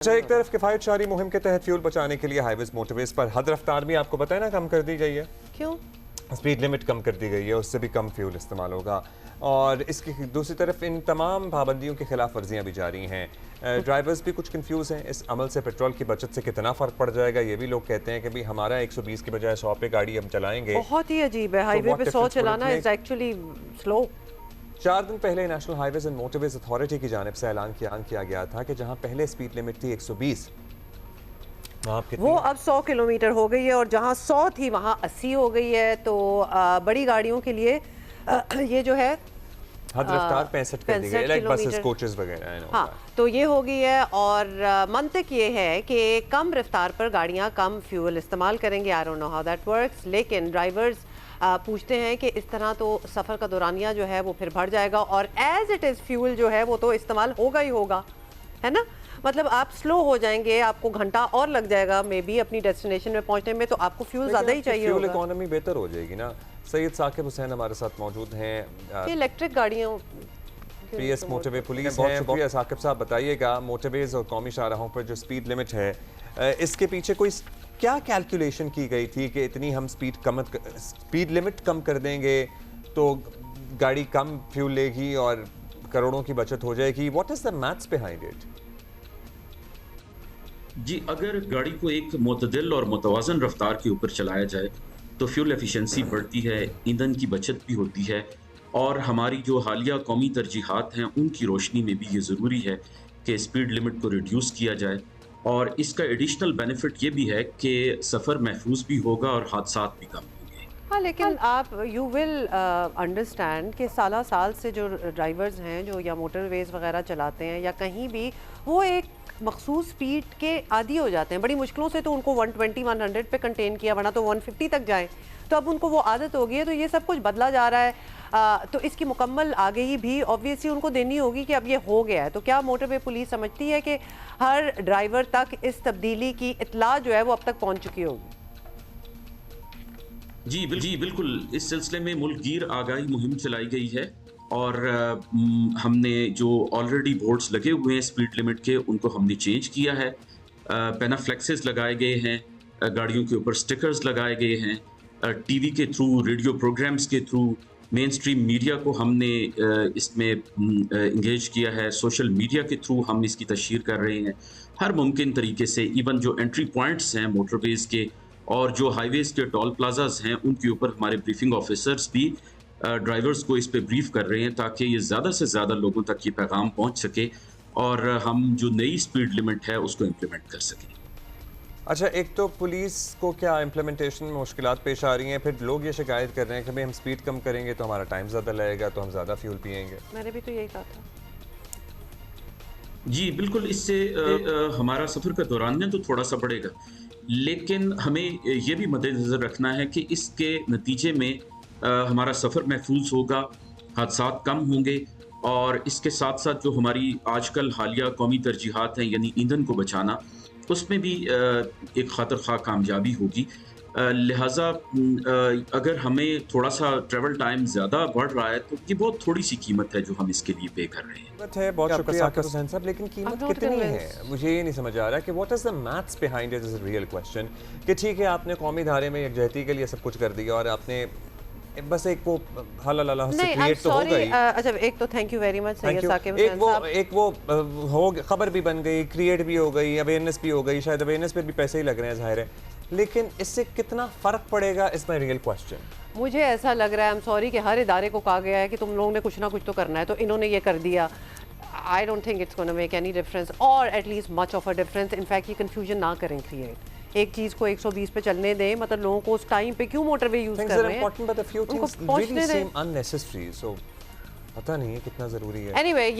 अच्छा, एक तरफ किफायत शारी मुहिम के तहत फ्यूल बचाने के लिए हाईवेज मोटरवेज पर हद रफ्तार भी आपको पता है ना कम कर दी गई है। क्यों? स्पीड लिमिट कम कर दी गई है, उससे भी कम फ्यूल इस्तेमाल होगा। और इसकी दूसरी तरफ इन तमाम पाबंदियों की खिलाफ वर्जियाँ भी जारी हैं। ड्राइवर्स भी कुछ कंफ्यूज हैं इस अमल से पेट्रोल की बचत से कितना फ़र्क पड़ जाएगा। ये भी लोग कहते हैं कि भाई हमारा 120 के बजाय 100 पे गाड़ी हम चलाएंगे। बहुत ही अजीब है, हाईवे पे 100 चलाना इज एक्चुअली स्लो। 4 दिन पहले national highways and motorways authority की जानिब से ऐलान किया गया था कि जहां पहले स्पीड लिमिट थी 120, वो अब 100 किलोमीटर हो गई है और जहां 100 थी वहां 80 हो गई है। तो बड़ी गाड़ियों के लिए ये जो है हद रफ्तार 65 कर दी गई, लाइक बसेस कोचेस वगैरह। हाँ, तो ये हो गई है और मंतक ये है कि कम रफ्तार पर गाड़ियां कम फ्यूल इस्तेमाल करेंगे। I don't know how that works, लेकिन ड्राइवर्स पूछते हैं कि इस तरह तो सफ़र का दौरानिया जो है वो फिर बढ़ जाएगा और एज इट इज़ फ्यूल जो है वो तो इस्तेमाल होगा ही होगा, है ना। मतलब आप स्लो हो जाएंगे, आपको घंटा और लग जाएगा मे बी अपनी डेस्टिनेशन में पहुंचने में, तो आपको फ्यूल ज़्यादा ही चाहिए फ्यूल होगा। इकोनॉमी बेहतर हो जाएगी ना। सैयद साकिब हुसैन हमारे साथ मौजूद हैं, इलेक्ट्रिक गाड़ियों पीएस मोटरवे पुलिस हैं। शुक्रिया साकिब साहब, बताइएगा मोटरवेज और कौमी शाहराहों पर जो स्पीड लिमिट है इसके पीछे कोई क्या कैलकुलेशन की गई थी कि इतनी हम स्पीड लिमिट कम कर देंगे तो गाड़ी कम फ्यूल लेगी और करोड़ों की बचत हो जाएगी। What is the maths behind it? जी, अगर गाड़ी को एक मुतदिल और मुतवाज़न रफ्तार के ऊपर चलाया जाए तो फ्यूल एफिशिएंसी बढ़ती है, ईंधन की बचत भी होती है और हमारी जो हालिया कौमी तरजीहात हैं उनकी रोशनी में भी ये ज़रूरी है कि स्पीड लिमिट को रिड्यूस किया जाए। और इसका एडिशनल बेनिफिट ये भी है कि सफ़र महफूज भी होगा और हादसात भी कम होंगे। हाँ, लेकिन आप यू विल अंडरस्टैंड कि साल से जो ड्राइवर्स हैं जो या मोटरवेज वगैरह चलाते हैं या कहीं भी, वो एक मखसूस स्पीड के आदी हो जाते हैं। बड़ी मुश्किलों से तो उनको 120-100 पे कंटेन किया, वरना तो 150 तक जाए। तो अब उनको वो आदत हो गई है, तो ये सब कुछ बदला जा रहा है। तो इसकी मुकम्मल आगे भी ऑब्वियसली उनको देनी होगी कि अब ये हो गया है। तो क्या मोटरवे पुलिस समझती है कि हर ड्राइवर तक इस तब्दीली की इत्तला जो है वो अब तक पहुंच चुकी होगी? जी बिल्कुल, इस सिलसिले में मुल्कगीर आगाही मुहिम चलाई गई है और हमने जो ऑलरेडी बोर्ड्स लगे हुए हैं स्पीड लिमिट के उनको हमने चेंज किया है। पेनाफ्लेक्सेस लगाए गए हैं, गाड़ियों के ऊपर स्टिकर्स लगाए गए हैं, टीवी के थ्रू, रेडियो प्रोग्राम्स के थ्रू, मेन स्ट्रीम मीडिया को हमने इसमें इंगेज किया है, सोशल मीडिया के थ्रू हम इसकी तशहीर कर रहे हैं हर मुमकिन तरीके से। इवन जो एंट्री पॉइंट्स हैं मोटरवेज़ के और जो हाईवेज़ के टोल प्लाजाज हैं उनके ऊपर हमारे ब्रीफिंग ऑफिसर्स भी ड्राइवर्स को इस पे ब्रीफ कर रहे हैं ताकि ये ज़्यादा से ज़्यादा लोगों तक ये पैगाम पहुंच सके और हम जो नई स्पीड लिमिट है उसको इम्प्लीमेंट कर सकें। अच्छा, एक तो पुलिस को क्या इम्प्लीमेंटेशन में मुश्किलात पेश आ रही हैं, फिर लोग ये शिकायत कर रहे हैं कि भाई हम स्पीड कम करेंगे तो हमारा टाइम ज़्यादा लगेगा तो हम ज़्यादा फ्यूल पिएंगे। मैंने भी तो यही कहा था। जी बिल्कुल, इससे हमारा सफ़र का दौरानिया तो थोड़ा सा बढ़ेगा, लेकिन हमें ये भी मद्देनज़र रखना है कि इसके नतीजे में हमारा सफ़र महफूज होगा, हादसात कम होंगे और इसके साथ साथ जो हमारी आजकल हालिया कौमी तरजीहात हैं यानी ईंधन को बचाना, उसमें भी एक खातिर खा कामयाबी होगी। लिहाजा अगर हमें थोड़ा सा ट्रैवल टाइम ज़्यादा बढ़ रहा है तो ये बहुत थोड़ी सी कीमत है जो हम इसके लिए पे कर रहे हैं। कीमत है, बहुत शुक्रिया साकिब हुसैन साहब, लेकिन कीमत कितनी है मुझे ये नहीं समझ आ रहा कि what is the maths behind it is a real question. कि ठीक है, आपने कौमी धारे में यकजहती के लिए सब कुछ कर दिया और आपने बस एक वो हलाला से क्रिएट तो हो गई। अच्छा, एक तो thank you very much Syed Saqib Hussain साहब। एक वो हो खबर भी बन गई, क्रिएट भी हो गई, अवेयरनेस भी हो गई, शायद अवेयरनेस पे भी पैसे ही लग रहे हैं ज़ाहिर है, लेकिन इससे कितना फ़र्क पड़ेगा इज माय रियल क्वेश्चन। मुझे ऐसा लग रहा है, आई एम सॉरी, कि हर इदारे को कहा गया है कि तुम लोगों ने कुछ ना कुछ तो करना है, तो इन्होंने ये कर दिया। I don't think it's gonna make any difference और at least much of a difference. In fact ये कंफ्यूजन ना करें क्रिएट, एक चीज़ को 120 पे चलने दें, मतलब लोगों को उस टाइम पे क्यों मोटरवे यूज़ कर रहे हैं, उनको पहुंचने दें। पता नहीं है कितना ज़रूरी है। एनीवे